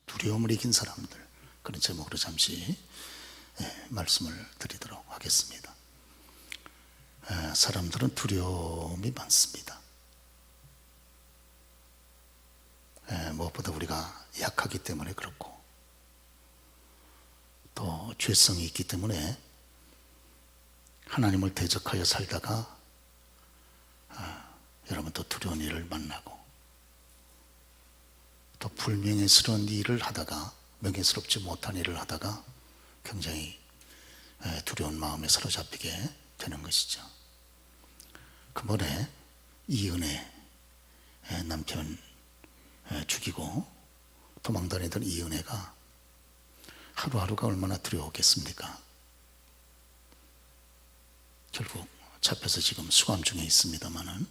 두려움을 이긴 사람들, 그런 제목으로 잠시 말씀을 드리도록 하겠습니다. 사람들은 두려움이 많습니다. 무엇보다 우리가 약하기 때문에 그렇고, 또 죄성이 있기 때문에 하나님을 대적하여 살다가 여러분 또 두려운 일을 만나고, 또 불명예스러운 일을 하다가, 명예스럽지 못한 일을 하다가 굉장히 두려운 마음에 사로잡히게 되는 것이죠. 그번에 이은혜 남편 죽이고 도망다니던 이은혜가 하루하루가 얼마나 두려웠겠습니까? 결국 잡혀서 지금 수감 중에 있습니다마는,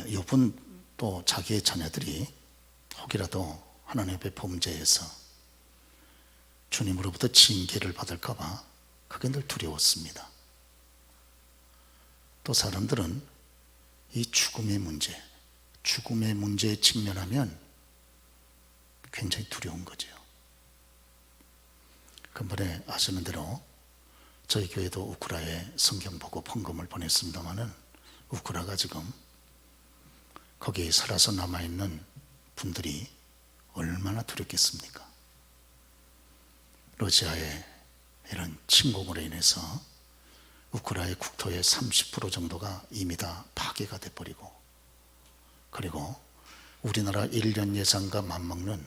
이분 또 자기의 자녀들이 혹이라도 하나님 앞에 범죄해서 주님으로부터 징계를 받을까 봐 그게 늘 두려웠습니다. 또 사람들은 이 죽음의 문제에 직면하면 굉장히 두려운 거죠. 그번에 아시는 대로 저희 교회도 우크라에 성경 보고 헌금을 보냈습니다마는, 우크라가 지금 거기에 살아서 남아있는 분들이 얼마나 두렵겠습니까? 러시아의 이런 침공으로 인해서 우크라이나의 국토의 30% 정도가 이미 다 파괴가 돼버리고, 그리고 우리나라 1년 예산과 맞먹는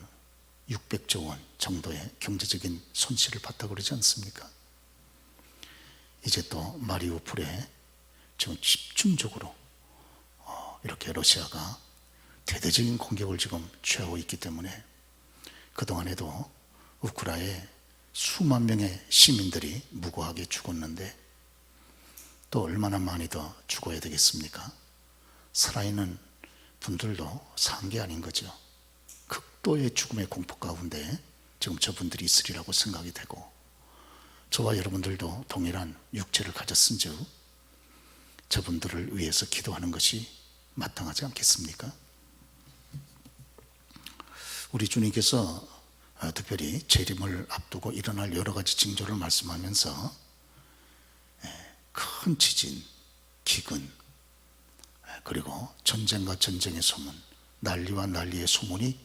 600조 원 정도의 경제적인 손실을 봤다고 그러지 않습니까? 이제 또 마리우폴에 지금 집중적으로 이렇게 러시아가 대대적인 공격을 지금 취하고 있기 때문에, 그동안에도 우크라이나에 수만 명의 시민들이 무고하게 죽었는데 또 얼마나 많이 더 죽어야 되겠습니까? 살아있는 분들도 산 게 아닌 거죠. 극도의 죽음의 공포 가운데 지금 저분들이 있으리라고 생각이 되고, 저와 여러분들도 동일한 육체를 가졌은즉 저분들을 위해서 기도하는 것이 마땅하지 않겠습니까? 우리 주님께서 특별히 재림을 앞두고 일어날 여러 가지 징조를 말씀하면서 큰 지진, 기근, 그리고 전쟁과 전쟁의 소문, 난리와 난리의 소문이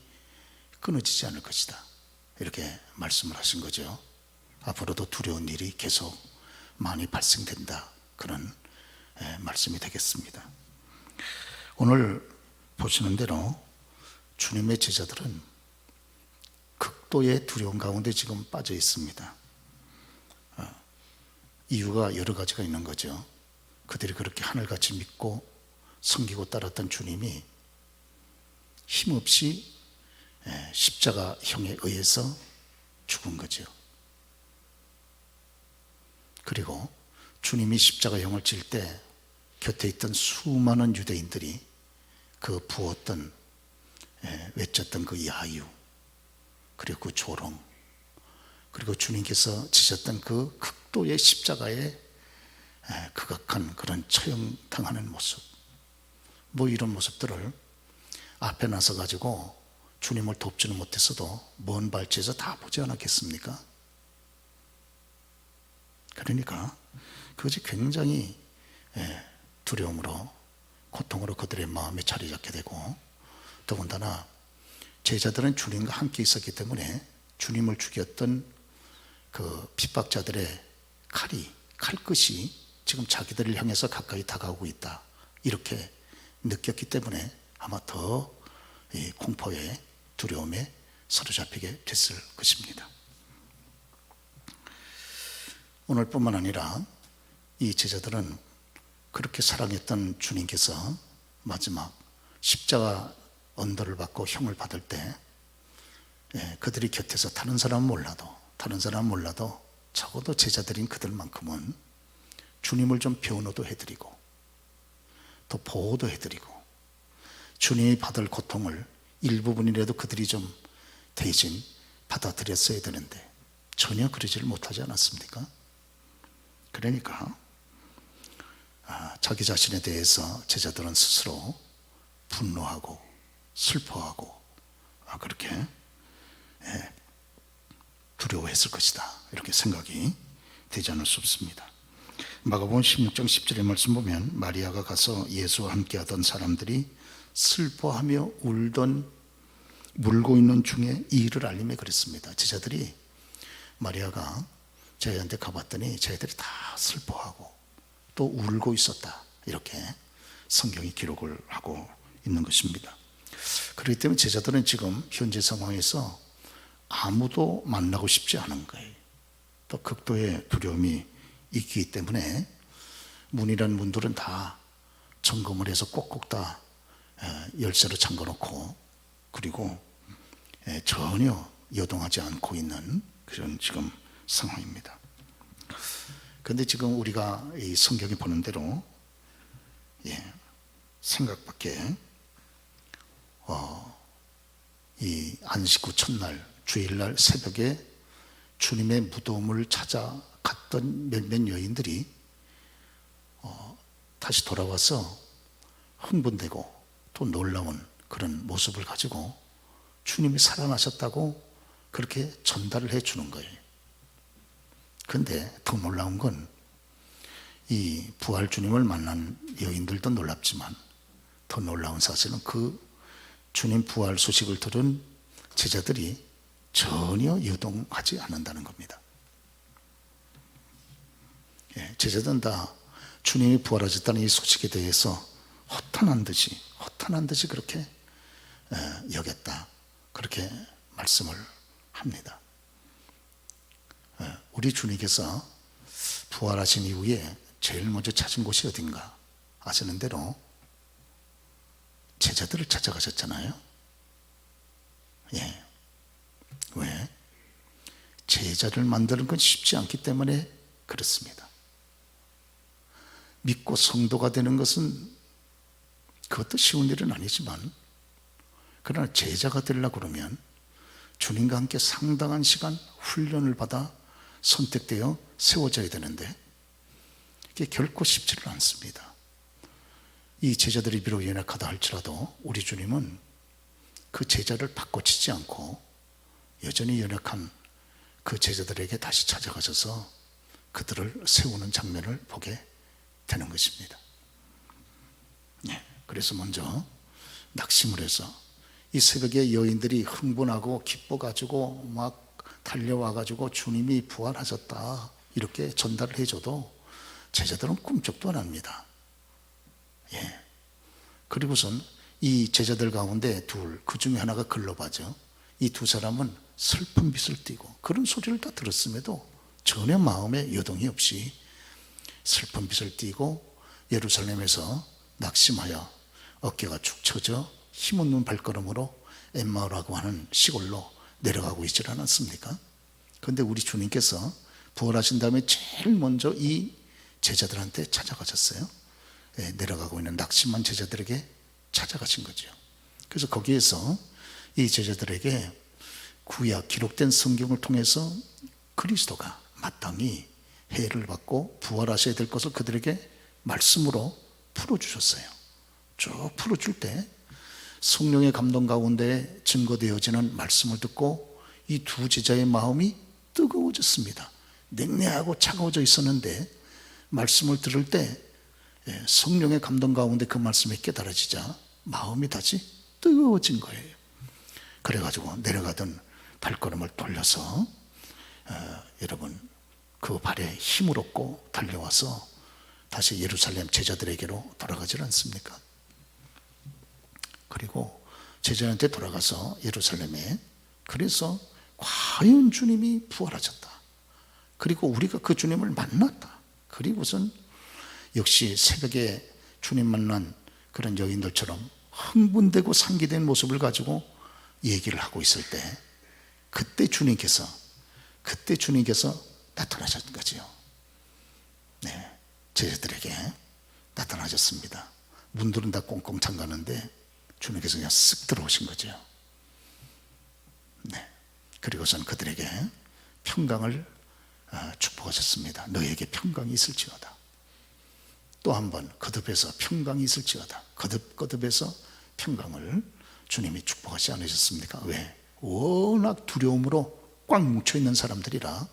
끊어지지 않을 것이다, 이렇게 말씀을 하신 거죠. 앞으로도 두려운 일이 계속 많이 발생된다, 그런 말씀이 되겠습니다. 오늘 보시는 대로 주님의 제자들은 극도의 두려움 가운데 지금 빠져 있습니다. 이유가 여러 가지가 있는 거죠. 그들이 그렇게 하늘같이 믿고 섬기고 따랐던 주님이 힘없이 십자가형에 의해서 죽은 거죠. 그리고 주님이 십자가형을 칠 때 곁에 있던 수많은 유대인들이 그 부었던, 외쳤던 그 야유, 그리고 그 조롱, 그리고 주님께서 지셨던 그 극도의 십자가에 극악한 그런 처형당하는 모습, 뭐 이런 모습들을 앞에 나서 가지고 주님을 돕지는 못했어도 먼 발치에서 다 보지 않았겠습니까? 그러니까 그것이 굉장히 두려움으로, 고통으로 그들의 마음에 자리 잡게 되고, 더군다나 제자들은 주님과 함께 있었기 때문에 주님을 죽였던 그 핍박자들의 칼끝이 지금 자기들을 향해서 가까이 다가오고 있다, 이렇게 느꼈기 때문에 아마 더 공포에, 두려움에 사로잡히게 됐을 것입니다. 오늘뿐만 아니라 이 제자들은 그렇게 사랑했던 주님께서 마지막 십자가 언도를 받고 형을 받을 때 그들이 곁에서 다른 사람은 몰라도 적어도 제자들인 그들만큼은 주님을 좀 변호도 해드리고 또 보호도 해드리고, 주님이 받을 고통을 일부분이라도 그들이 좀 대신 받아들였어야 되는데 전혀 그러지를 못하지 않았습니까? 그러니까 자기 자신에 대해서 제자들은 스스로 분노하고 슬퍼하고 그렇게 두려워했을 것이다, 이렇게 생각이 되지 않을 수 없습니다. 마가복음 16장 10절의 말씀 보면 마리아가 가서 예수와 함께하던 사람들이 슬퍼하며 울고 있는 중에 이 일을 알림해 그랬습니다. 제자들이 마리아가 저희한테 가봤더니 저희들이 다 슬퍼하고 또 울고 있었다, 이렇게 성경이 기록을 하고 있는 것입니다. 그렇기 때문에 제자들은 지금 현재 상황에서 아무도 만나고 싶지 않은 거예요. 또 극도의 두려움이 있기 때문에 문이란 문들은 다 점검을 해서 꼭꼭 다 열쇠로 잠궈 놓고, 그리고 전혀 여동하지 않고 있는 그런 지금 상황입니다. 그런데 지금 우리가 이 성경에 보는 대로 생각밖에 이 안식 후 첫날 주일날 새벽에 주님의 무덤을 찾아갔던 몇몇 여인들이 다시 돌아와서 흥분되고 또 놀라운 그런 모습을 가지고 주님이 살아나셨다고 그렇게 전달을 해 주는 거예요. 그런데 더 놀라운 건 이 부활 주님을 만난 여인들도 놀랍지만 더 놀라운 사실은 그 주님 부활 소식을 들은 제자들이 전혀 여동하지 않는다는 겁니다. 제자들은 다 주님이 부활하셨다는 이 소식에 대해서 허탄한 듯이 그렇게 여겼다, 그렇게 말씀을 합니다. 우리 주님께서 부활하신 이후에 제일 먼저 찾은 곳이 어딘가 아시는 대로 제자들을 찾아가셨잖아요. 왜? 제자를 만드는 건 쉽지 않기 때문에 그렇습니다. 믿고 성도가 되는 것은 그것도 쉬운 일은 아니지만, 그러나 제자가 되려고 그러면 주님과 함께 상당한 시간 훈련을 받아 선택되어 세워져야 되는데 이게 결코 쉽지는 않습니다. 이 제자들이 비록 연약하다 할지라도 우리 주님은 그 제자를 바꿔치지 않고 여전히 연약한 그 제자들에게 다시 찾아가셔서 그들을 세우는 장면을 보게 되는 것입니다. 그래서 먼저 낙심을 해서 이 새벽에 여인들이 흥분하고 기뻐가지고 막 달려와가지고 주님이 부활하셨다 이렇게 전달을 해줘도 제자들은 꿈쩍도 안 합니다. 그리고선 이 제자들 가운데 그 중에 하나가 글로바죠. 이 두 사람은 슬픈 빛을 띠고 그런 소리를 다 들었음에도 전혀 마음에 여동이 없이 슬픈 빛을 띠고 예루살렘에서 낙심하여 어깨가 축 처져 힘없는 발걸음으로 엠마오라고 하는 시골로 내려가고 있지 않았습니까? 그런데 우리 주님께서 부활하신 다음에 제일 먼저 이 제자들한테 찾아가셨어요. 내려가고 있는 낙심한 제자들에게 찾아가신 거죠. 그래서 거기에서 이 제자들에게 구약 기록된 성경을 통해서 그리스도가 마땅히 해를 받고 부활하셔야 될 것을 그들에게 말씀으로 풀어주셨어요. 쭉 풀어줄 때 성령의 감동 가운데 증거되어지는 말씀을 듣고 이 두 제자의 마음이 뜨거워졌습니다. 냉랭하고 차가워져 있었는데 말씀을 들을 때 성령의 감동 가운데 그 말씀이 깨달아지자 마음이 다시 뜨거워진 거예요. 그래가지고 내려가던 발걸음을 돌려서 여러분 그 발에 힘을 얻고 달려와서 다시 예루살렘 제자들에게로 돌아가지 않습니까? 그리고 제자한테 돌아가서 예루살렘에 그래서 과연 주님이 부활하셨다. 그리고 우리가 그 주님을 만났다. 그리고선 역시 새벽에 주님 만난 그런 여인들처럼 흥분되고 상기된 모습을 가지고 얘기를 하고 있을 때 그때 주님께서 나타나셨던 거죠. 제자들에게 나타나셨습니다. 문들은 다 꽁꽁 잠갔는데 주님께서 그냥 쓱 들어오신 거죠. 그리고선 그들에게 평강을 축복하셨습니다. 너에게 평강이 있을지어다. 또 한 번 거듭해서 평강이 있을지어다. 거듭해서 평강을 주님이 축복하지 않으셨습니까? 왜? 워낙 두려움으로 꽉 뭉쳐있는 사람들이라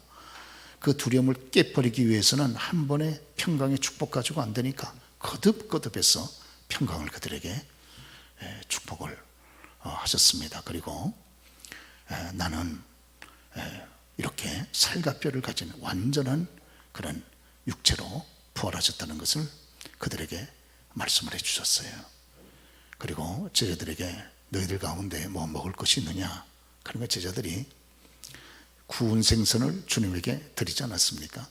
그 두려움을 깨버리기 위해서는 한 번에 평강의 축복 가지고 안 되니까 거듭거듭해서 평강을 그들에게 축복을 하셨습니다. 그리고 나는 이렇게 살과 뼈를 가진 완전한 그런 육체로 부활하셨다는 것을 그들에게 말씀을 해주셨어요. 그리고 제자들에게 너희들 가운데 뭐 먹을 것이 있느냐? 그러니까 제자들이 구운 생선을 주님에게 드리지 않았습니까?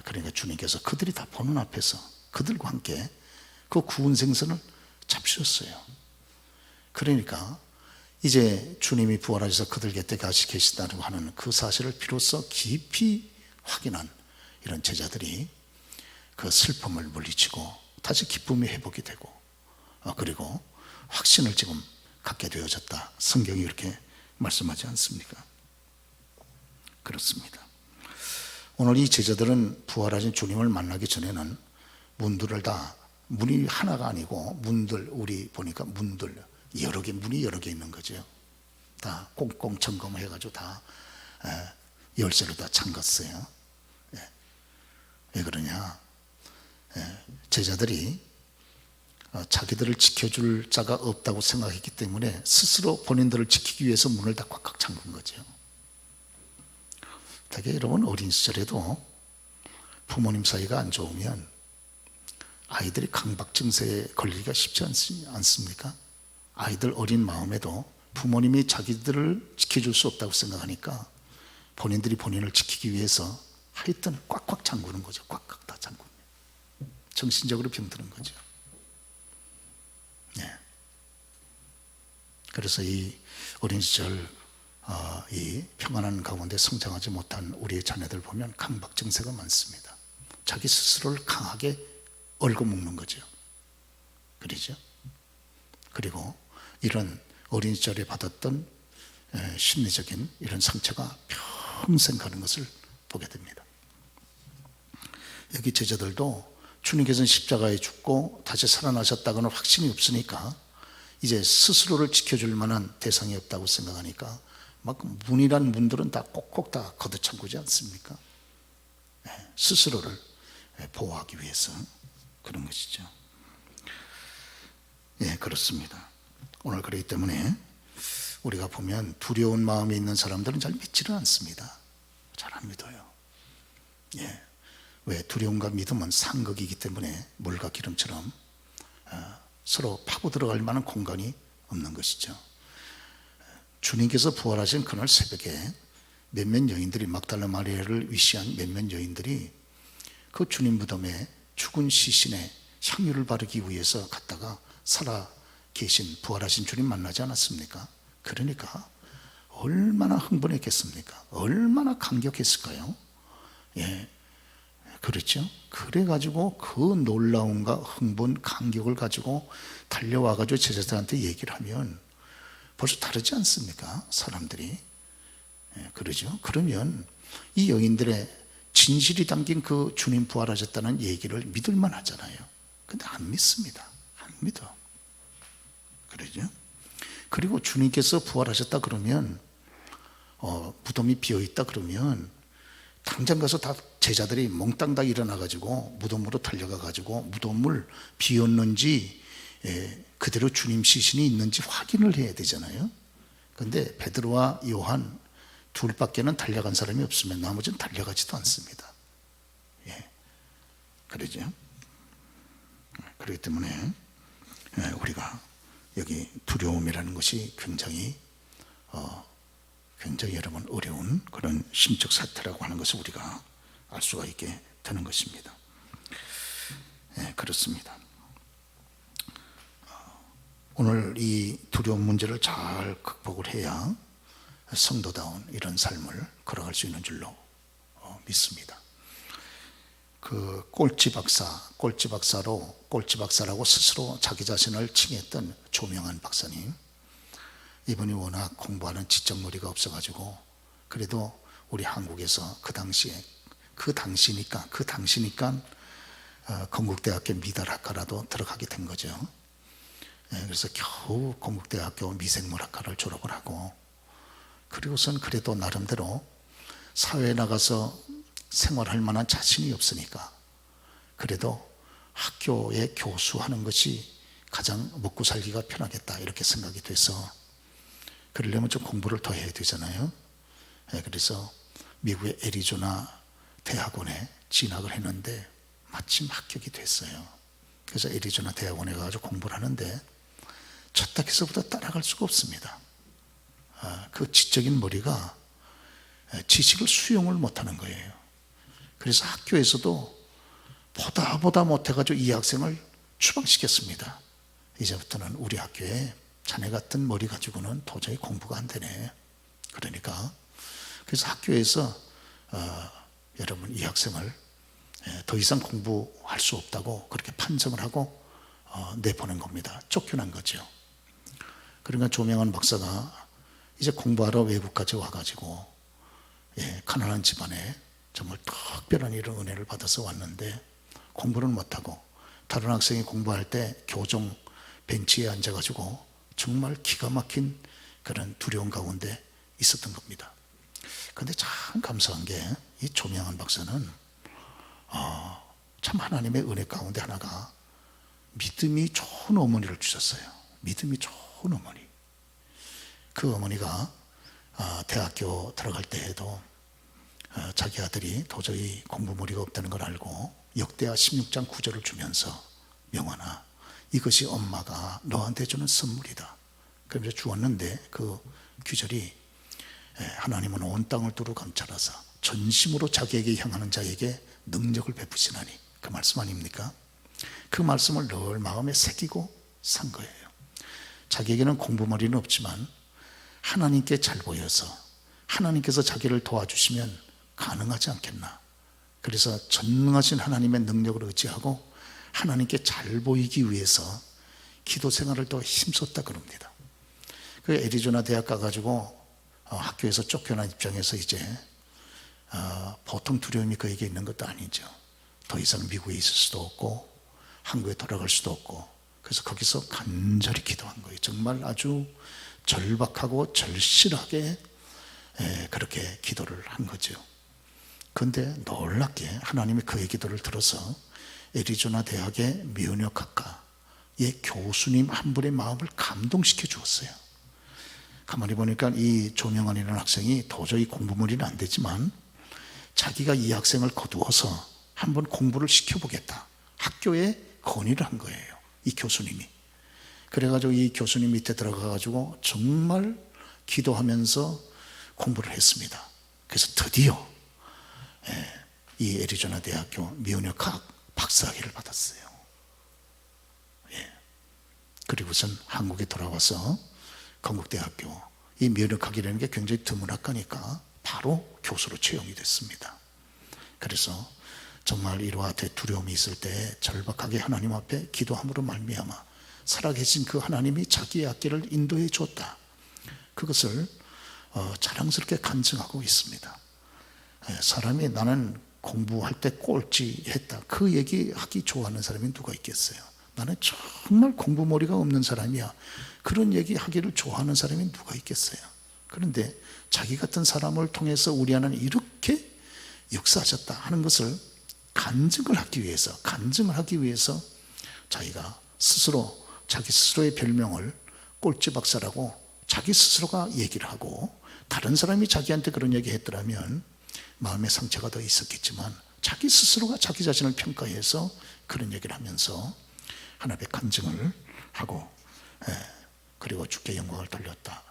그러니까 주님께서 그들이 다 보는 앞에서 그들과 함께 그 구운 생선을 잡수셨어요. 그러니까 이제 주님이 부활하셔서 그들 곁에 같이 계시다고 하는 그 사실을 비로소 깊이 확인한 이런 제자들이 그 슬픔을 물리치고 다시 기쁨이 회복이 되고 그리고 확신을 지금 갖게 되어졌다. 성경이 이렇게 말씀하지 않습니까? 그렇습니다. 오늘 이 제자들은 부활하신 주님을 만나기 전에는 문이 하나가 아니고 문들, 우리 보니까 문들 여러 개, 문이 여러 개 있는 거죠. 다 꽁꽁 점검해가지고 다 열쇠로 다 잠갔어요. 왜 그러냐? 제자들이 자기들을 지켜줄 자가 없다고 생각했기 때문에 스스로 본인들을 지키기 위해서 문을 다 꽉꽉 잠근 거죠. 되게 여러분 어린 시절에도 부모님 사이가 안 좋으면 아이들이 강박 증세에 걸리기가 쉽지 않습니까? 아이들 어린 마음에도 부모님이 자기들을 지켜줄 수 없다고 생각하니까 본인들이 본인을 지키기 위해서 하여튼 꽉꽉 잠그는 거죠. 꽉꽉 다 잠그는. 정신적으로 병드는 거죠. 네. 그래서 이 어린 시절 이 평안한 가운데 성장하지 못한 우리의 자녀들 보면 강박 증세가 많습니다. 자기 스스로를 강하게 얽어먹는 거죠. 그러죠? 그리고 이런 어린 시절에 받았던 심리적인 이런 상처가 평생 가는 것을 보게 됩니다. 여기 제자들도 주님께서는 십자가에 죽고 다시 살아나셨다고는 확신이 없으니까 이제 스스로를 지켜줄 만한 대상이 없다고 생각하니까 막 문이란 문들은 다 꼭꼭 다 걷어차고지 않습니까? 스스로를 보호하기 위해서 그런 것이죠. 예, 그렇습니다. 오늘 그렇기 때문에 우리가 보면 두려운 마음이 있는 사람들은 잘 믿지를 않습니다. 잘 안 믿어요. 예. 왜? 두려움과 믿음은 상극이기 때문에 물과 기름처럼 서로 파고 들어갈 만한 공간이 없는 것이죠. 주님께서 부활하신 그날 새벽에 몇몇 여인들이 막달라 마리아를 위시한 몇몇 여인들이 그 주님 무덤에 죽은 시신에 향유를 바르기 위해서 갔다가 살아 계신 부활하신 주님 만나지 않았습니까? 그러니까 얼마나 흥분했겠습니까? 얼마나 감격했을까요? 예, 그렇죠? 그래가지고 그 놀라움과 흥분, 감격을 가지고 달려와가지고 제자들한테 얘기를 하면 벌써 다르지 않습니까? 사람들이. 예, 그러죠? 그러면 이 여인들의 진실이 담긴 그 주님 부활하셨다는 얘기를 믿을만 하잖아요. 근데 안 믿습니다. 안 믿어. 그러죠? 그리고 주님께서 부활하셨다 그러면 무덤이 비어있다 그러면 당장 가서 다 제자들이 몽땅 다 일어나가지고 무덤으로 달려가가지고 무덤을 비었는지 그대로 주님 시신이 있는지 확인을 해야 되잖아요. 근데 베드로와 요한 둘밖에는 달려간 사람이 없으면 나머지는 달려가지도 않습니다. 예, 그러죠. 그렇기 때문에 우리가 여기 두려움이라는 것이 굉장히 여러분 어려운 그런 심적 사태라고 하는 것을 우리가 알 수가 있게 되는 것입니다. 예, 그렇습니다. 오늘 이 두려움 문제를 잘 극복을 해야 성도다운 이런 삶을 걸어갈 수 있는 줄로 믿습니다. 그 꼴찌 박사라고 스스로 자기 자신을 칭했던 조명한 박사님, 이분이 워낙 공부하는 지적머리가 없어가지고 그래도 우리 한국에서 그 당시니까 건국대학교 미달학과라도 들어가게 된 거죠. 그래서 겨우 건국대학교 미생물학과를 졸업을 하고, 그리고선 그래도 나름대로 사회에 나가서 생활할 만한 자신이 없으니까 그래도 학교에 교수하는 것이 가장 먹고 살기가 편하겠다 이렇게 생각이 돼서, 그러려면 좀 공부를 더 해야 되잖아요. 그래서 미국의 애리조나 대학원에 진학을 했는데 마침 합격이 됐어요. 그래서 애리조나 대학원에 가서 공부를 하는데 첫 학기서부터 따라갈 수가 없습니다. 그 지적인 머리가 지식을 수용을 못하는 거예요. 그래서 학교에서도 보다 못해가지고 이 학생을 추방시켰습니다. 이제부터는 우리 학교에 자네 같은 머리 가지고는 도저히 공부가 안 되네. 그러니까 그래서 학교에서 여러분 이 학생을 더 이상 공부할 수 없다고 그렇게 판정을 하고 내보낸 겁니다. 쫓겨난 거죠. 그러니까 조명환 박사가 이제 공부하러 외국까지 와가지고 가난한 집안에 정말 특별한 이런 은혜를 받아서 왔는데 공부는 못하고 다른 학생이 공부할 때 교정 벤치에 앉아가지고 정말 기가 막힌 그런 두려움 가운데 있었던 겁니다. 그런데 참 감사한 게 이 조명환 박사는 참 하나님의 은혜 가운데 하나가 믿음이 좋은 어머니를 주셨어요. 믿음이 좋은 어머니. 그 어머니가 대학교 들어갈 때에도 자기 아들이 도저히 공부머리가 없다는 걸 알고 역대하 16장 9절을 주면서 명환아, 이것이 엄마가 너한테 주는 선물이다. 그러면서 주었는데 그 규절이 하나님은 온 땅을 두루 감찰하사 전심으로 자기에게 향하는 자에게 능력을 베푸시나니, 그 말씀 아닙니까? 그 말씀을 늘 마음에 새기고 산 거예요. 자기에게는 공부머리는 없지만 하나님께 잘 보여서 하나님께서 자기를 도와주시면 가능하지 않겠나. 그래서 전능하신 하나님의 능력을 의지하고 하나님께 잘 보이기 위해서 기도 생활을 더 힘썼다 그럽니다. 그 애리조나 대학 가가지고 학교에서 쫓겨난 입장에서 이제 보통 두려움이 그에게 있는 것도 아니죠. 더 이상 미국에 있을 수도 없고 한국에 돌아갈 수도 없고, 그래서 거기서 간절히 기도한 거예요. 정말 아주 절박하고 절실하게 그렇게 기도를 한 거죠. 그런데 놀랍게 하나님이 그의 기도를 들어서 애리조나 대학의 면역학과의 교수님 한 분의 마음을 감동시켜 주었어요. 가만히 보니까 이 조명환이라는 학생이 도저히 공부머리는 안 되지만 자기가 이 학생을 거두어서 한번 공부를 시켜보겠다, 학교에 건의를 한 거예요, 이 교수님이. 그래가지고 이 교수님 밑에 들어가가지고 정말 기도하면서 공부를 했습니다. 그래서 드디어 이 애리조나 대학교 면역학 박사학위를 받았어요. 그리고선 한국에 돌아와서 건국대학교, 이 면역학이라는 게 굉장히 드문 학과니까 바로 교수로 채용이 됐습니다. 그래서 정말 이와 두려움이 있을 때 절박하게 하나님 앞에 기도함으로 말미암아 살아계신 그 하나님이 자기의 학기를 인도해 줬다, 그것을 자랑스럽게 간증하고 있습니다. 사람이 나는 공부할 때 꼴찌했다, 그 얘기하기 좋아하는 사람이 누가 있겠어요? 나는 정말 공부머리가 없는 사람이야, 그런 얘기하기를 좋아하는 사람이 누가 있겠어요? 그런데 자기 같은 사람을 통해서 우리 하나님 이렇게 역사하셨다 하는 것을 간증을 하기 위해서 자기가 스스로 자기 스스로의 별명을 꼴찌 박사라고 자기 스스로가 얘기를 하고, 다른 사람이 자기한테 그런 얘기 했더라면 마음의 상처가 더 있었겠지만 자기 스스로가 자기 자신을 평가해서 그런 얘기를 하면서 하나님의 간증을 하고, 그리고 주께 영광을 돌렸다,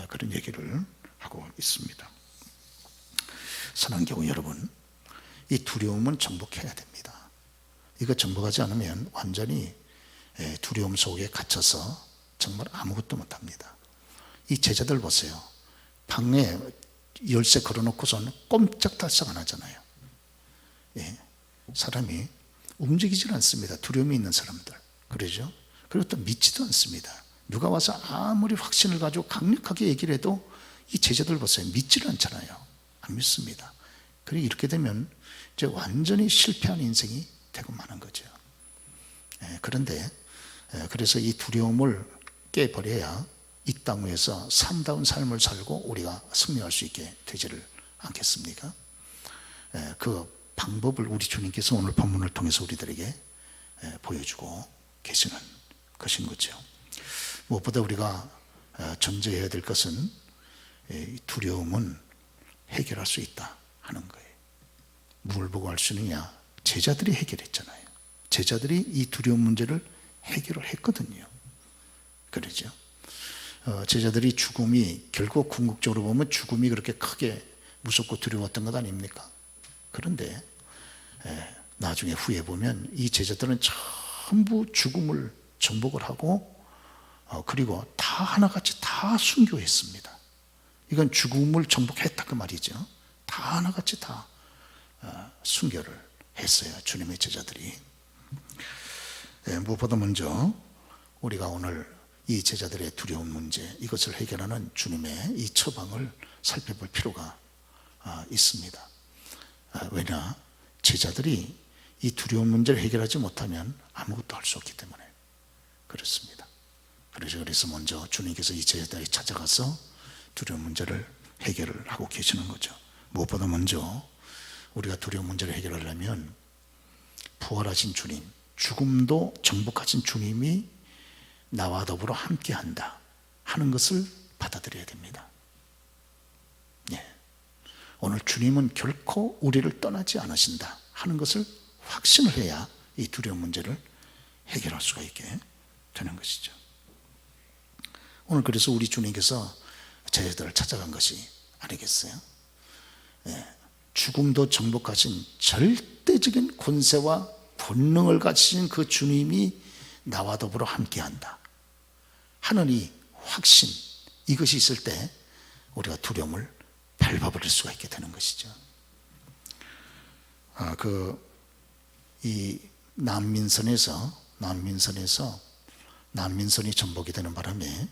그런 얘기를 하고 있습니다. 사랑하는 교우 여러분, 이 두려움은 정복해야 됩니다. 이거 정복하지 않으면 완전히 두려움 속에 갇혀서 정말 아무것도 못합니다. 이 제자들 보세요. 방에 열쇠 걸어놓고서는 꼼짝달싹 안 하잖아요. 사람이 움직이질 않습니다. 두려움이 있는 사람들, 그러죠? 그리고 또 믿지도 않습니다. 누가 와서 아무리 확신을 가지고 강력하게 얘기를 해도 이 제자들 보세요. 믿지를 않잖아요. 안 믿습니다. 그리고 이렇게 되면 이제 완전히 실패한 인생이 되고 마는 거죠. 그런데 그래서 이 두려움을 깨버려야 이 땅 위에서 참다운 삶을 살고 우리가 승리할 수 있게 되지를 않겠습니까? 그 방법을 우리 주님께서 오늘 본문을 통해서 우리들에게 보여주고 계시는 것인 거죠. 무엇보다 우리가 전제해야 될 것은 두려움은 해결할 수 있다 하는 거예요. 뭘 보고 할 수 있느냐? 제자들이 해결했잖아요. 제자들이 이 두려움 문제를 해결을 했거든요. 그러죠. 제자들이 죽음이 결국 궁극적으로 보면 죽음이 그렇게 크게 무섭고 두려웠던 것 아닙니까? 그런데 나중에 후에 보면 이 제자들은 전부 죽음을 정복을 하고 그리고 다 하나같이 다 순교했습니다. 이건 죽음을 정복했다 그 말이죠. 다 하나같이 다 순교를 했어요. 주님의 제자들이. 무엇보다 먼저 우리가 오늘 이 제자들의 두려운 문제, 이것을 해결하는 주님의 이 처방을 살펴볼 필요가 있습니다. 왜냐? 제자들이 이 두려운 문제를 해결하지 못하면 아무것도 할 수 없기 때문에 그렇습니다. 그래서 먼저 주님께서 이 제자들이 찾아가서 두려운 문제를 해결을 하고 계시는 거죠. 무엇보다 먼저 우리가 두려운 문제를 해결하려면 부활하신 주님, 죽음도 정복하신 주님이 나와 더불어 함께한다 하는 것을 받아들여야 됩니다. 오늘 주님은 결코 우리를 떠나지 않으신다 하는 것을 확신을 해야 이 두려운 문제를 해결할 수가 있게 되는 것이죠. 오늘 그래서 우리 주님께서 제자들을 찾아간 것이 아니겠어요? 죽음도 정복하신 절대적인 권세와 권능을 가지신 그 주님이 나와 더불어 함께한다 하는 이 확신, 이것이 있을 때 우리가 두려움을 밟아버릴 수가 있게 되는 것이죠. 이 난민선이 전복이 되는 바람에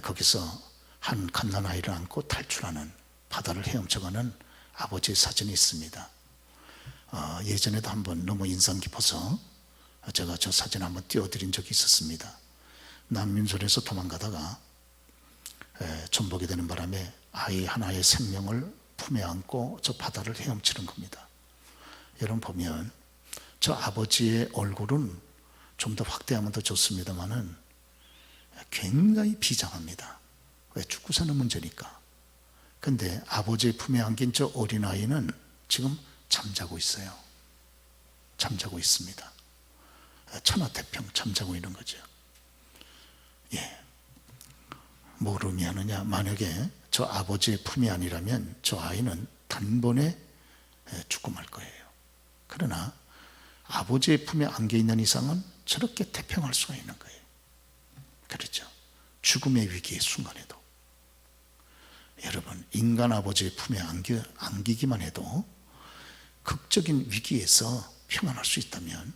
거기서 한 갓난아이를 안고 탈출하는, 바다를 헤엄쳐가는 아버지의 사진이 있습니다. 예전에도 한번 너무 인상 깊어서 제가 저 사진 한번 띄워드린 적이 있었습니다. 난민선에서 도망가다가 전복이 되는 바람에 아이 하나의 생명을 품에 안고 저 바다를 헤엄치는 겁니다. 여러분 보면 저 아버지의 얼굴은 좀 더 확대하면 더 좋습니다만은 굉장히 비장합니다. 왜? 죽고 사는 문제니까. 근데 아버지의 품에 안긴 저 어린아이는 지금 잠자고 있어요. 잠자고 있습니다. 천하태평 잠자고 있는 거죠. 뭘 의미하느냐? 만약에 저 아버지의 품이 아니라면 저 아이는 단번에 죽고 말 거예요. 그러나 아버지의 품에 안겨 있는 이상은 저렇게 태평할 수가 있는 거예요. 그렇죠? 죽음의 위기의 순간에도. 여러분, 인간 아버지의 품에 안기기만 해도 극적인 위기에서 평안할 수 있다면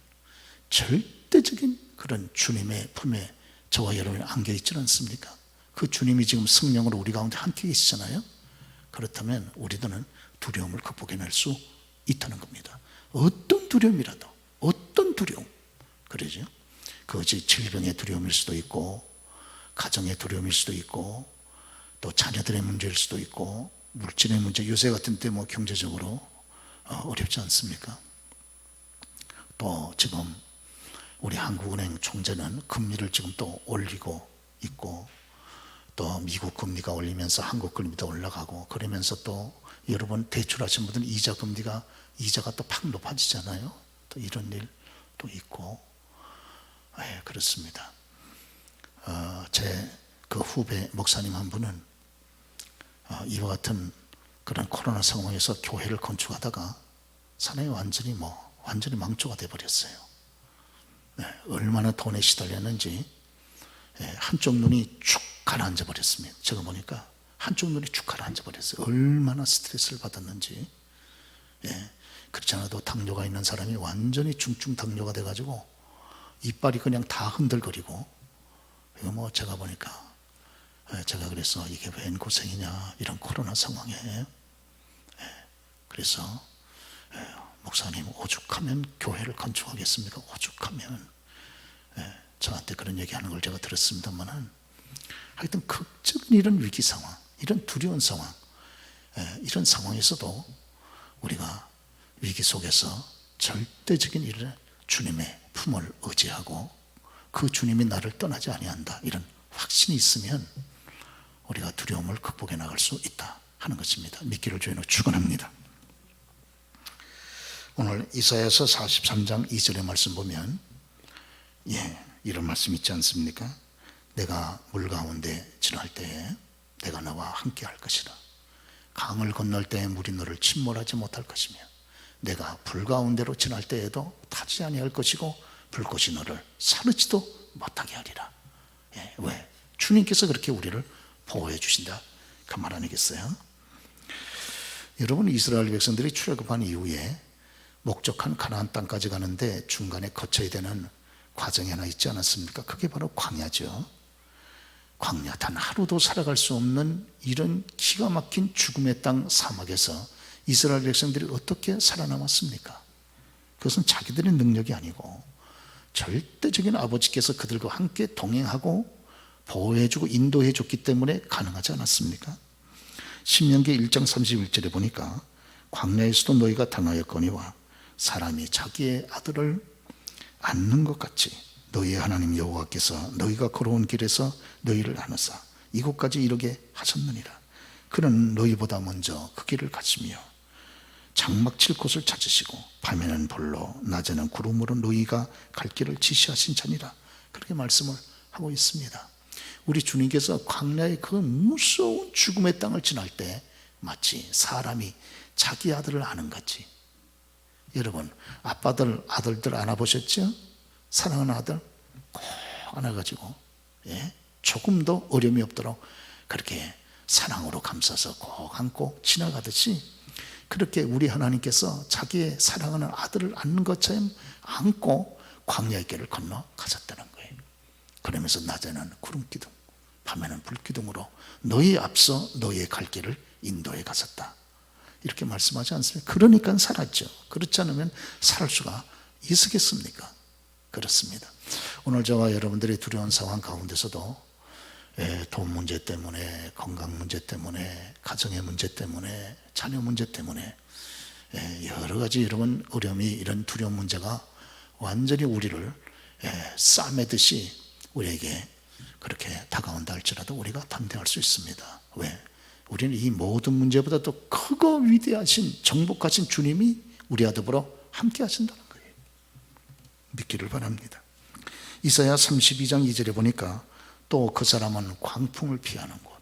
절대적인 그런 주님의 품에 저와 여러분이 안겨 있지 않습니까? 그 주님이 지금 성령으로 우리 가운데 함께 계시잖아요. 그렇다면 우리들은 두려움을 극복해낼 수 있다는 겁니다. 어떤 두려움이라도, 어떤 두려움, 그러죠? 그것이 질병의 두려움일 수도 있고, 가정의 두려움일 수도 있고, 또 자녀들의 문제일 수도 있고, 물질의 문제, 요새 같은 때 뭐 경제적으로 어렵지 않습니까? 또 지금 우리 한국은행 총재는 금리를 지금 또 올리고 있고, 또 미국 금리가 올리면서 한국 금리도 올라가고, 그러면서 또 여러분 대출하신 분들은 이자가 또 팍 높아지잖아요. 또 이런 일도 있고, 그렇습니다. 제 그 후배 목사님 한 분은 이와 같은 그런 코로나 상황에서 교회를 건축하다가 사람이 완전히 망조가 돼버렸어요. 얼마나 돈에 시달렸는지 한쪽 눈이 축 가라앉아 버렸습니다. 제가 보니까 한쪽 눈이 축 가라앉아 버렸어요. 얼마나 스트레스를 받았는지. 그렇지 않아도 당뇨가 있는 사람이 완전히 중증 당뇨가 돼가지고 이빨이 그냥 다 흔들거리고, 이거 뭐 제가 보니까 제가 그래서 이게 웬 고생이냐, 이런 코로나 상황에. 그래서 목사님, 오죽하면 교회를 건축하겠습니까? 오죽하면. 저한테 그런 얘기하는 걸 제가 들었습니다만은, 하여튼 극적인 이런 위기 상황, 이런 두려운 상황, 이런 상황에서도 우리가 위기 속에서 절대적인 이런 주님의 품을 의지하고 그 주님이 나를 떠나지 아니한다, 이런 확신이 있으면 우리가 두려움을 극복해 나갈 수 있다 하는 것입니다. 믿기를 주의로 축원합니다. 오늘 이사야서 43장 2절의 말씀 보면 이런 말씀 있지 않습니까? 내가 물 가운데 지날 때에 내가 너와 함께 할 것이라. 강을 건널 때에 물이 너를 침몰하지 못할 것이며 내가 불 가운데로 지날 때에도 타지 아니할 것이고 불꽃이 너를 사르지도 못하게 하리라. 왜? 주님께서 그렇게 우리를 보호해 주신다, 그 말 아니겠어요? 여러분, 이스라엘 백성들이 출애굽한 이후에 목적한 가나안 땅까지 가는데 중간에 거쳐야 되는 과정이 하나 있지 않았습니까? 그게 바로 광야죠. 광야, 단 하루도 살아갈 수 없는 이런 기가 막힌 죽음의 땅 사막에서 이스라엘 백성들이 어떻게 살아남았습니까? 그것은 자기들의 능력이 아니고 절대적인 아버지께서 그들과 함께 동행하고 보호해주고 인도해줬기 때문에 가능하지 않았습니까? 신명기 1장 31절에 보니까 광야에서도 너희가 당하였거니와 사람이 자기의 아들을 안는 것 같이 너희의 하나님 여호와께서 너희가 걸어온 길에서 너희를 안으사 이곳까지 이르게 하셨느니라. 그는 너희보다 먼저 그 길을 갔으며 장막 칠 곳을 찾으시고 밤에는 불로 낮에는 구름으로 너희가 갈 길을 지시하신 자니라. 그렇게 말씀을 하고 있습니다. 우리 주님께서 광야의 그 무서운 죽음의 땅을 지날 때 마치 사람이 자기 아들을 아는 같이, 여러분 아빠들 아들들 안아보셨죠? 사랑하는 아들 꼭 안아가지고 조금도 어려움이 없도록 그렇게 사랑으로 감싸서 꼭 안고 지나가듯이, 그렇게 우리 하나님께서 자기의 사랑하는 아들을 안는 것처럼 안고 광야의 길을 건너 가셨다는 거예요. 그러면서 낮에는 구름기둥, 밤에는 불기둥으로 너희 앞서 너희의 갈 길을 인도해 가셨다, 이렇게 말씀하지 않습니까? 그러니까 살았죠. 그렇지 않으면 살 수가 있겠습니까? 그렇습니다. 오늘 저와 여러분들이 두려운 상황 가운데서도 돈 문제 때문에, 건강 문제 때문에, 가정의 문제 때문에, 자녀 문제 때문에 여러 가지 여러분 어려움이, 이런 두려운 문제가 완전히 우리를 싸매듯이 우리에게 그렇게 다가온다 할지라도 우리가 담대할 수 있습니다. 왜? 우리는 이 모든 문제보다도 크고 위대하신 정복하신 주님이 우리와 더불어 함께 하신다는 거예요. 믿기를 바랍니다. 이사야 32장 2절에 보니까 또 그 사람은 광풍을 피하는 곳,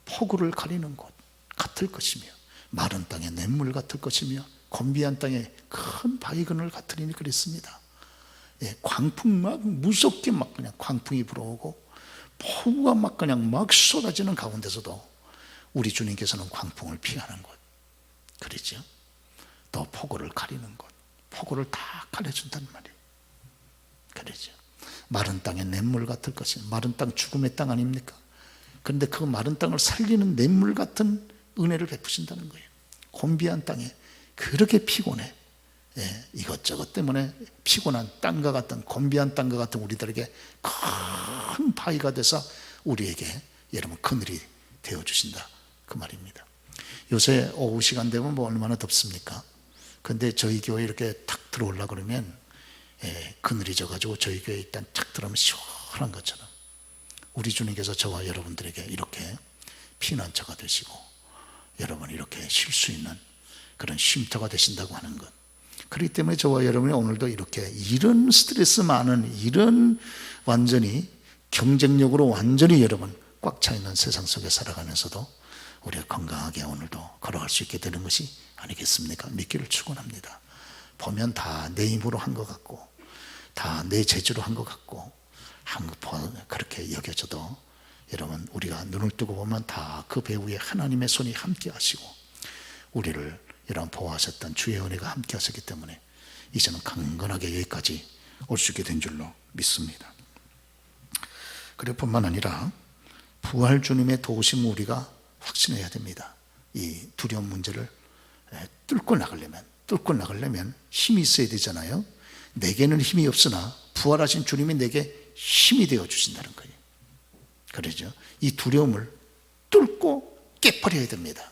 폭우를 가리는 곳 같을 것이며 마른 땅에 냇물 같을 것이며 곤비한 땅에 큰 바위근을 같으리니 그랬습니다. 광풍 막 무섭게 막 그냥 광풍이 불어오고 폭우가 막 그냥 막 쏟아지는 가운데서도 우리 주님께서는 광풍을 피하는 곳, 그러죠. 또 폭우를 가리는 곳, 폭우를 다 가려준단 말이에요. 그러죠. 마른 땅에 냇물 같을 것이, 마른 땅 죽음의 땅 아닙니까? 그런데 그 마른 땅을 살리는 냇물 같은 은혜를 베푸신다는 거예요. 곤비한 땅에 그렇게 피곤해, 이것저것 때문에 피곤한 땅과 같은, 곤비한 땅과 같은 우리들에게 큰 바위가 돼서 우리에게 여러분 그늘이 되어주신다, 그 말입니다. 요새 오후 시간 되면 뭐 얼마나 덥습니까? 근데 저희 교회 이렇게 탁 들어오려고 그러면 그늘이 져가지고 저희 교회에 일단 탁 들어오면 시원한 것처럼 우리 주님께서 저와 여러분들에게 이렇게 피난처가 되시고 여러분 이렇게 쉴 수 있는 그런 쉼터가 되신다고 하는 것. 그렇기 때문에 저와 여러분이 오늘도 이렇게 이런 스트레스 많은, 이런 완전히 경쟁력으로 완전히 여러분 꽉 차 있는 세상 속에 살아가면서도 우리가 건강하게 오늘도 걸어갈 수 있게 되는 것이 아니겠습니까? 믿기를 축원합니다. 보면 다 내 힘으로 한 것 같고 다 내 재주로 한 것 같고 그렇게 여겨져도 여러분 우리가 눈을 뜨고 보면 다 그 배후에 하나님의 손이 함께 하시고 우리를 이런 보호하셨던 주의 은혜가 함께 하셨기 때문에 이제는 강건하게 여기까지 올 수 있게 된 줄로 믿습니다. 그럴 뿐만 아니라 부활 주님의 도우심을 우리가 확신해야 됩니다. 이 두려운 문제를 뚫고 나가려면 힘이 있어야 되잖아요. 내게는 힘이 없으나 부활하신 주님이 내게 힘이 되어 주신다는 거예요. 그러죠. 이 두려움을 뚫고 깨버려야 됩니다.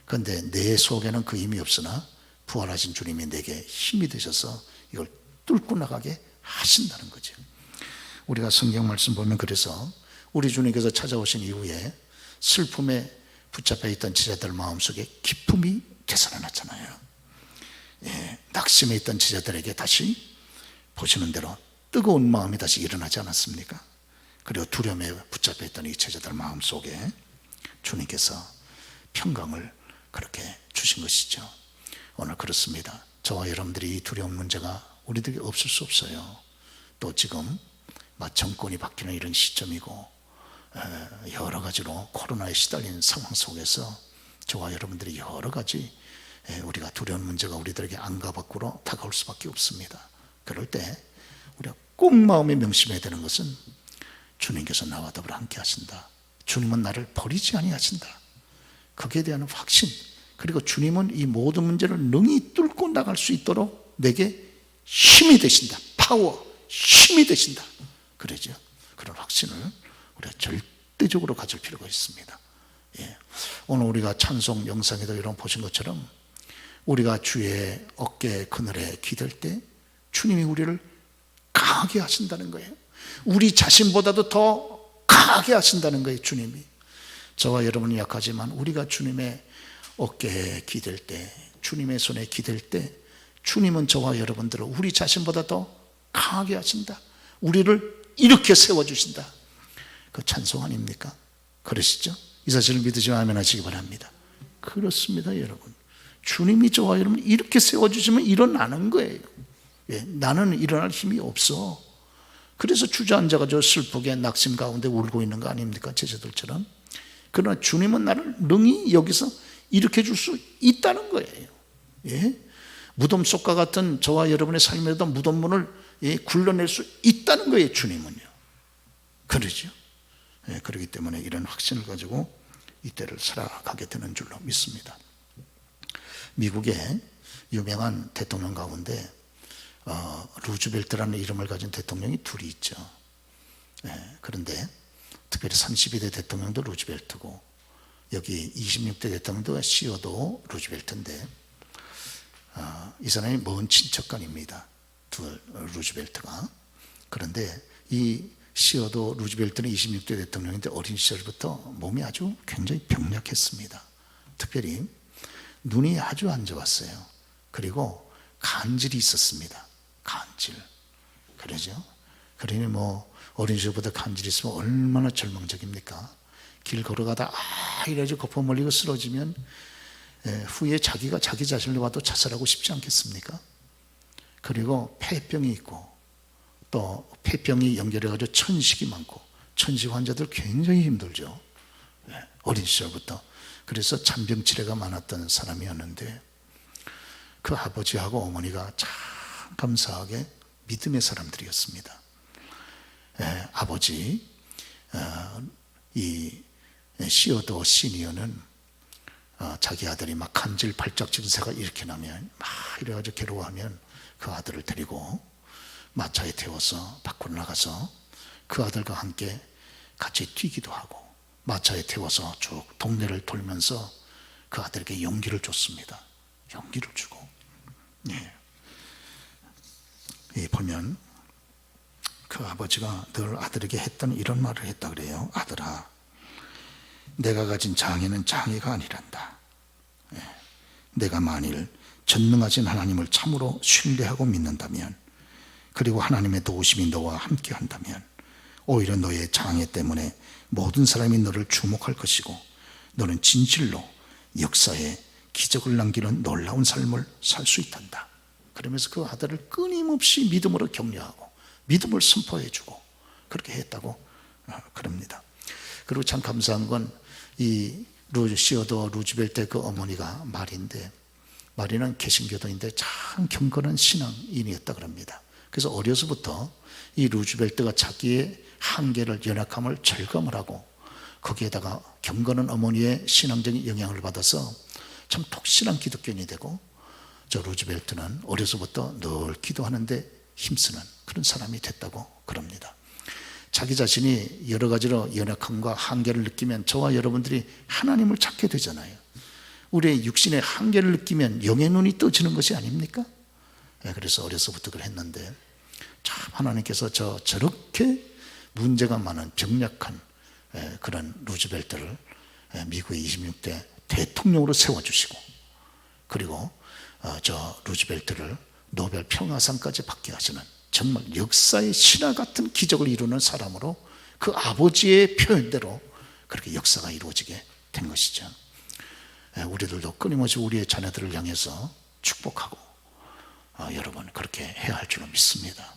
그런데 내 속에는 그 힘이 없으나 부활하신 주님이 내게 힘이 되셔서 이걸 뚫고 나가게 하신다는 거죠. 우리가 성경 말씀 보면 그래서 우리 주님께서 찾아오신 이후에 슬픔에 붙잡혀 있던 제자들 마음속에 기쁨이 되살아났잖아요. 낙심해 있던 제자들에게 다시 보시는 대로 뜨거운 마음이 다시 일어나지 않았습니까? 그리고 두려움에 붙잡혀 있던 이 제자들 마음속에 주님께서 평강을 그렇게 주신 것이죠. 오늘 그렇습니다. 저와 여러분들이 이 두려움 문제가 우리들에게 없을 수 없어요. 또 지금 정권이 바뀌는 이런 시점이고 여러 가지로 코로나에 시달린 상황 속에서 저와 여러분들이 여러 가지 우리가 두려운 문제가 우리들에게 안과 밖으로 다가올 수밖에 없습니다. 그럴 때 우리가 꼭 마음에 명심해야 되는 것은 주님께서 나와 더불어 함께 하신다. 주님은 나를 버리지 아니하신다. 거기에 대한 확신, 그리고 주님은 이 모든 문제를 능히 뚫고 나갈 수 있도록 내게 힘이 되신다. 파워, 힘이 되신다. 그러죠. 그런 확신을 우리가 절대적으로 가질 필요가 있습니다. 오늘 우리가 찬송 영상에도 이런 보신 것처럼 우리가 주의 어깨 그늘에 기댈 때 주님이 우리를 강하게 하신다는 거예요. 우리 자신보다도 더 강하게 하신다는 거예요. 주님이. 저와 여러분은 약하지만 우리가 주님의 어깨에 기댈 때, 주님의 손에 기댈 때 주님은 저와 여러분들을 우리 자신보다 더 강하게 하신다. 우리를 이렇게 세워주신다. 그 찬송 아닙니까? 그러시죠? 이 사실을 믿으시면 아멘 하시기 바랍니다. 그렇습니다, 여러분. 주님이 저와 여러분 이렇게 세워주시면 일어나는 거예요. 나는 일어날 힘이 없어. 그래서 주저앉아가지고 슬프게 낙심 가운데 울고 있는 거 아닙니까? 제자들처럼. 그러나 주님은 나를 능히 여기서 일으켜 줄 수 있다는 거예요. 무덤 속과 같은 저와 여러분의 삶에도 무덤문을 굴러낼 수 있다는 거예요. 주님은요. 그러죠. 그렇기 때문에 이런 확신을 가지고 이때를 살아가게 되는 줄로 믿습니다. 미국의 유명한 대통령 가운데 루즈벨트라는 이름을 가진 대통령이 둘이 있죠. 그런데 특별히 32대 대통령도 루즈벨트고 여기 26대 대통령도 시어도 루즈벨트인데 이 사람이 먼 친척간입니다. 두 루즈벨트가. 그런데 이 시어도 루즈벨트는 26대 대통령인데 어린 시절부터 몸이 아주 굉장히 병약했습니다. 특별히 눈이 아주 안 좋았어요. 그리고 간질이 있었습니다. 간질. 그러죠. 그러니 어린 시절부터 간질이 있으면 얼마나 절망적입니까? 길 걸어가다 이래가지고 거품 몰리고 쓰러지면 후에 자기가 자기 자신을 봐도 자살하고 싶지 않겠습니까? 그리고 폐병이 있고 또 폐병이 연결해가지고 천식이 많고 천식 환자들 굉장히 힘들죠. 어린 시절부터. 그래서 잔병 치레가 많았던 사람이었는데 그 아버지하고 어머니가 참 감사하게 믿음의 사람들이었습니다. 아버지 이 시어도 시니어는 자기 아들이 막 간질 발작 증세가 이렇게 나면 막 이래가지고 괴로워하면 그 아들을 데리고 마차에 태워서 밖으로 나가서 그 아들과 함께 같이 뛰기도 하고 마차에 태워서 쭉 동네를 돌면서 그 아들에게 용기를 줬습니다. 용기를 주고. 보면 그 아버지가 늘 아들에게 했던 이런 말을 했다 그래요. 아들아, 내가 가진 장애는 장애가 아니란다. 내가 만일 전능하신 하나님을 참으로 신뢰하고 믿는다면, 그리고 하나님의 도우심이 너와 함께 한다면 오히려 너의 장애 때문에 모든 사람이 너를 주목할 것이고 너는 진실로 역사에 기적을 남기는 놀라운 삶을 살 수 있단다. 그러면서 그 아들을 끊임없이 믿음으로 격려하고 믿음을 선포해주고 그렇게 했다고 그럽니다. 그리고 참 감사한 건 이 시어도 루즈벨트 그 어머니가 마리인데, 마리는 개신교도인데 참 경건한 신앙인이었다 그럽니다. 그래서 어려서부터 이 루즈벨트가 자기의 한계를, 연약함을 절감을 하고 거기에다가 경건한 어머니의 신앙적인 영향을 받아서 참 독실한 기독교인이 되고, 저 루즈벨트는 어려서부터 늘 기도하는데 힘쓰는 그런 사람이 됐다고 그럽니다. 자기 자신이 여러 가지로 연약함과 한계를 느끼면 저와 여러분들이 하나님을 찾게 되잖아요. 우리의 육신의 한계를 느끼면 영의 눈이 떠지는 것이 아닙니까? 그래서 어려서부터 그랬는데 참 하나님께서 저렇게 문제가 많은 병약한 그런 루즈벨트를 미국의 26대 대통령으로 세워주시고, 그리고 저 루즈벨트를 노벨 평화상까지 받게 하시는 정말 역사의 신화 같은 기적을 이루는 사람으로 그 아버지의 표현대로 그렇게 역사가 이루어지게 된 것이죠. 우리들도 끊임없이 우리의 자녀들을 향해서 축복하고 여러분 그렇게 해야 할 줄로 믿습니다.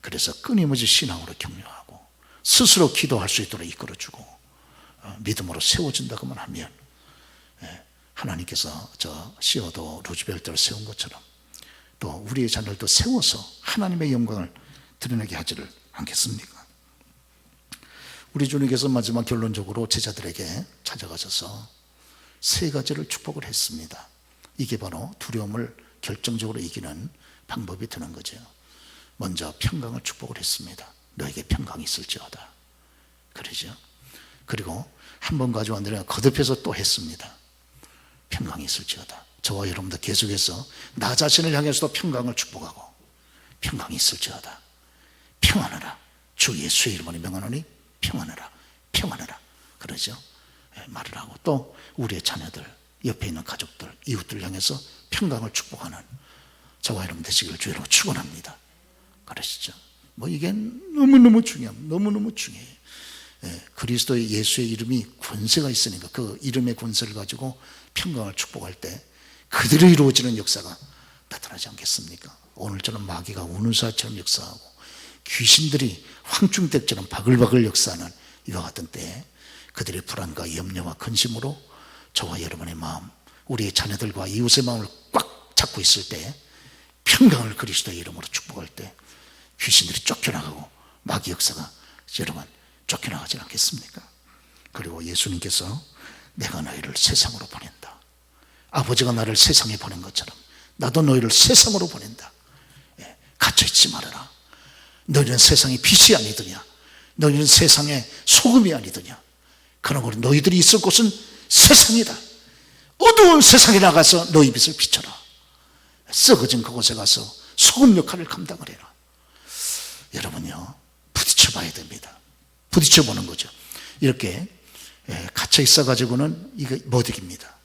그래서 끊임없이 신앙으로 격려하고 스스로 기도할 수 있도록 이끌어주고 믿음으로 세워준다고만 하면 하나님께서 저 시어도 루즈벨트를 세운 것처럼 또 우리의 자녀들도 세워서 하나님의 영광을 드러내게 하지를 않겠습니까? 우리 주님께서 마지막 결론적으로 제자들에게 찾아가셔서 세 가지를 축복을 했습니다. 이게 바로 두려움을 결정적으로 이기는 방법이 되는 거죠. 먼저 평강을 축복을 했습니다. 너에게 평강이 있을지어다. 그러죠. 그리고 한 번 가져왔는데 거듭해서 또 했습니다. 평강이 있을지어다. 저와 여러분도 계속해서 나 자신을 향해서도 평강을 축복하고 평강이 있을지어다. 평안하라. 주 예수의 이름으로 명하노니 평안하라. 평안하라. 그러죠. 말을 하고 또 우리의 자녀들, 옆에 있는 가족들, 이웃들 향해서 평강을 축복하는 저와 여러분 되시기를 주의로 축원합니다. 그러시죠. 이게 너무너무 중요합니다. 너무너무 중요해요. 그리스도의 예수의 이름이 권세가 있으니까 그 이름의 권세를 가지고 평강을 축복할 때 그대로 이루어지는 역사가 나타나지 않겠습니까? 오늘처럼 마귀가 우는 사처럼 역사하고 귀신들이 황충대처럼 바글바글 역사하는 이와 같은 때에 그들의 불안과 염려와 근심으로 저와 여러분의 마음, 우리의 자녀들과 이웃의 마음을 꽉 잡고 있을 때 평강을 그리스도의 이름으로 축복할 때 귀신들이 쫓겨나가고 마귀 역사가 여러분 쫓겨나가지 않겠습니까? 그리고 예수님께서 내가 너희를 세상으로 보낸다. 아버지가 나를 세상에 보낸 것처럼 나도 너희를 세상으로 보낸다. 갇혀있지 말아라. 너희는 세상의 빛이 아니더냐. 너희는 세상의 소금이 아니더냐. 그러므로 너희들이 있을 곳은 세상이다. 어두운 세상에 나가서 너희 빛을 비춰라. 썩어진 그곳에 가서 소금 역할을 감당을 해라. 여러분요, 부딪혀 봐야 됩니다. 부딪혀 보는 거죠. 이렇게 갇혀 있어 가지고는 이거 못 이깁니다.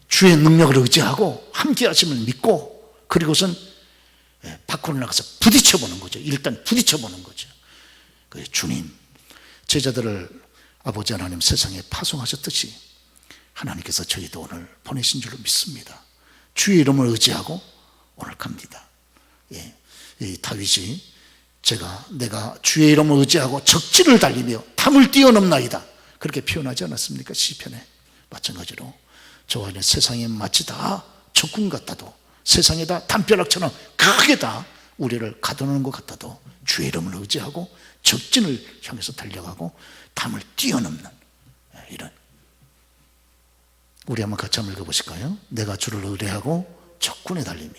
주의 능력을 의지하고 함께 하심을 믿고 그리고선 밖으로 나가서 부딪혀 보는 거죠. 일단 부딪혀 보는 거죠. 주님, 제자들을 아버지 하나님 세상에 파송하셨듯이 하나님께서 저희도 오늘 보내신 줄로 믿습니다. 주의 이름을 의지하고 오늘 갑니다. 이 다윗이 내가 주의 이름을 의지하고 적진을 달리며 담을 뛰어넘나이다. 그렇게 표현하지 않았습니까? 시편에. 마찬가지로 저와 이는 세상에 마치 다 적군 같아도 세상에 다 담벼락처럼 크게 다 우리를 가둬놓은 것 같아도 주의 이름을 의지하고 적진을 향해서 달려가고 담을 뛰어넘는 이런. 우리 한번 같이 한번 읽어보실까요? 내가 주를 의뢰하고 적군에 달리며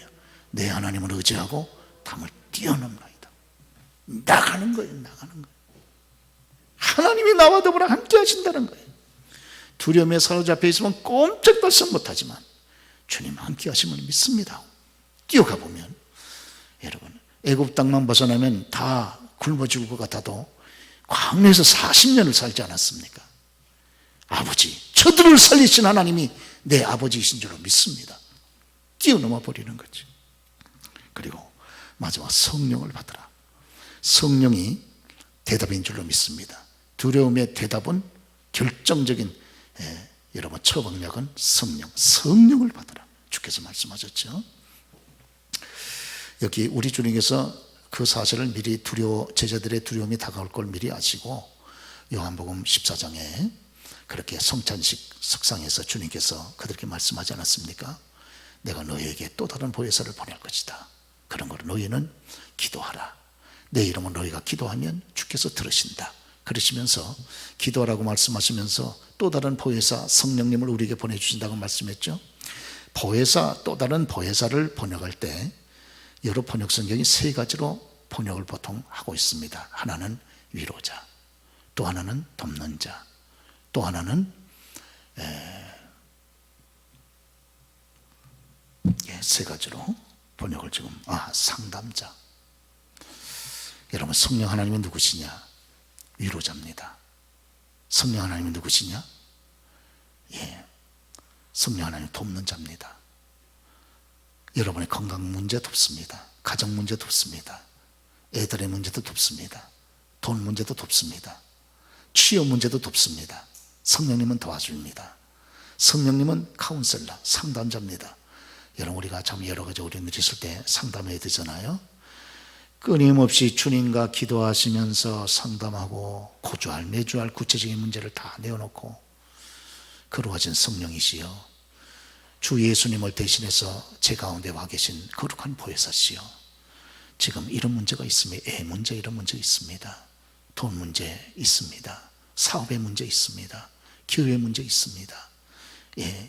내 하나님을 의지하고 담을 뛰어넘나이다. 나가는 거예요. 나가는 거예요. 하나님이 나와 더불어 함께 하신다는 거예요. 두려움에 사로잡혀 있으면 꼼짝달싹 못하지만 주님 함께 하심을 믿습니다. 뛰어가 보면 여러분 애굽 땅만 벗어나면 다 굶어 죽을 것 같아도 광야에서 40년을 살지 않았습니까? 아버지, 저들을 살리신 하나님이 내 아버지이신 줄로 믿습니다. 뛰어넘어 버리는 거죠. 그리고 마지막 성령을 받으라. 성령이 대답인 줄로 믿습니다. 두려움의 대답은 결정적인 여러분 처방약은 성령을 받으라. 주께서 말씀하셨죠. 여기 우리 주님께서 그 사실을 미리 제자들의 두려움이 다가올 걸 미리 아시고 요한복음 14장에 그렇게 성찬식 석상에서 주님께서 그들에게 말씀하지 않았습니까? 내가 너희에게 또 다른 보혜사를 보낼 것이다. 그런 걸 너희는 기도하라. 내 이름으로 너희가 기도하면 주께서 들으신다. 그러시면서 기도하라고 말씀하시면서 또 다른 보혜사 성령님을 우리에게 보내주신다고 말씀했죠. 또 다른 보혜사를 번역할 때 여러 번역 성경이 세 가지로 번역을 보통 하고 있습니다. 하나는 위로자, 또 하나는 돕는 자, 또 하나는 세 가지로 번역을 지금 상담자. 여러분, 성령 하나님은 누구시냐? 위로자입니다. 성령 하나님은 누구시냐? 성령 하나님 돕는 자입니다. 여러분의 건강 문제 돕습니다. 가정 문제 돕습니다. 애들의 문제도 돕습니다. 돈 문제도 돕습니다. 취업 문제도 돕습니다. 성령님은 도와줍니다. 성령님은 카운셀러, 상담자입니다. 여러분, 우리가 참 여러 가지 어려움이 있을 때 상담해야 되잖아요. 끊임없이 주님과 기도하시면서 상담하고 고주할, 내주할 구체적인 문제를 다 내어놓고 거룩하신 성령이시여, 주 예수님을 대신해서 제 가운데 와 계신 거룩한 보혜사시여, 지금 이런 문제가 있습니다. 애 문제, 이런 문제 있습니다. 돈 문제 있습니다. 사업의 문제 있습니다. 기회의 문제 있습니다.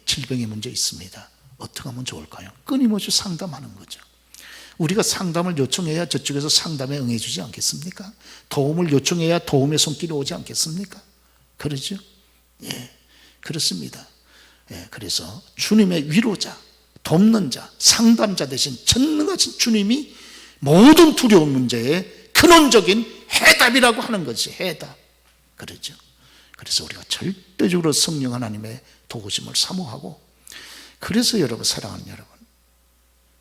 질병의 문제 있습니다. 어떻게 하면 좋을까요? 끊임없이 상담하는 거죠. 우리가 상담을 요청해야 저쪽에서 상담에 응해주지 않겠습니까? 도움을 요청해야 도움의 손길이 오지 않겠습니까? 그러죠? 그렇습니다. 그래서 주님의 위로자, 돕는 자, 상담자 대신 전능하신 주님이 모든 두려운 문제에 근원적인 해답이라고 하는 것이 해답. 그러죠? 그래서 우리가 절대적으로 성령 하나님의 도우심을 사모하고, 그래서 여러분, 사랑하는 여러분,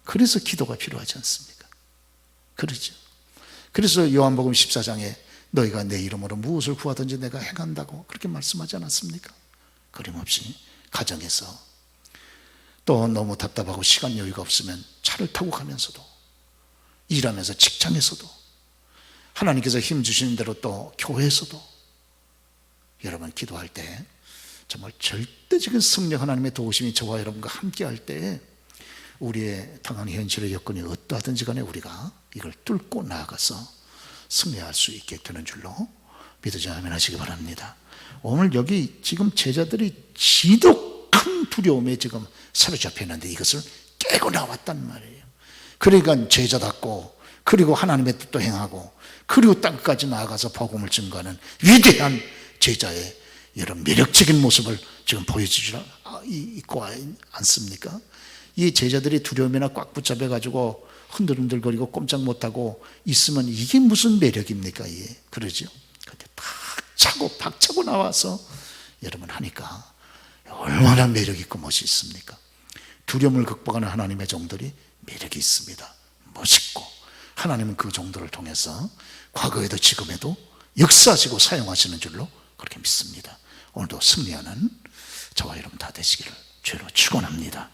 그래서 기도가 필요하지 않습니까? 그러죠. 그래서 요한복음 14장에 너희가 내 이름으로 무엇을 구하든지 내가 행한다고 그렇게 말씀하지 않았습니까? 끊임없이 가정에서, 또 너무 답답하고 시간 여유가 없으면 차를 타고 가면서도, 일하면서 직장에서도, 하나님께서 힘 주시는 대로 또 교회에서도 여러분 기도할 때 정말 절대적인 성령 하나님의 도우심이 저와 여러분과 함께 할 때 우리의 당하는 현실의 여건이 어떠하든지 간에 우리가 이걸 뚫고 나아가서 승리할 수 있게 되는 줄로 믿으지 아멘 하시기 바랍니다. 오늘 여기 지금 제자들이 지독한 두려움에 지금 사로잡혀 있는데 이것을 깨고 나왔단 말이에요. 그러니까 제자답고, 그리고 하나님의 뜻도 행하고, 그리고 땅까지 나아가서 복음을 증거하는 위대한 제자의 이런 매력적인 모습을 지금 보여주지 있고 않습니까? 이 제자들이 두려움이나 꽉 붙잡혀가지고 흔들흔들거리고 꼼짝 못하고 있으면 이게 무슨 매력입니까? 그러죠? 근데 박차고 나와서 여러분 하니까 얼마나 매력 있고 멋있습니까? 두려움을 극복하는 하나님의 종들이 매력이 있습니다. 멋있고, 하나님은 그 종들을 통해서 과거에도 지금에도 역사하시고 사용하시는 줄로 그렇게 믿습니다. 오늘도 승리하는 저와 여러분 다 되시기를 주로 축원합니다.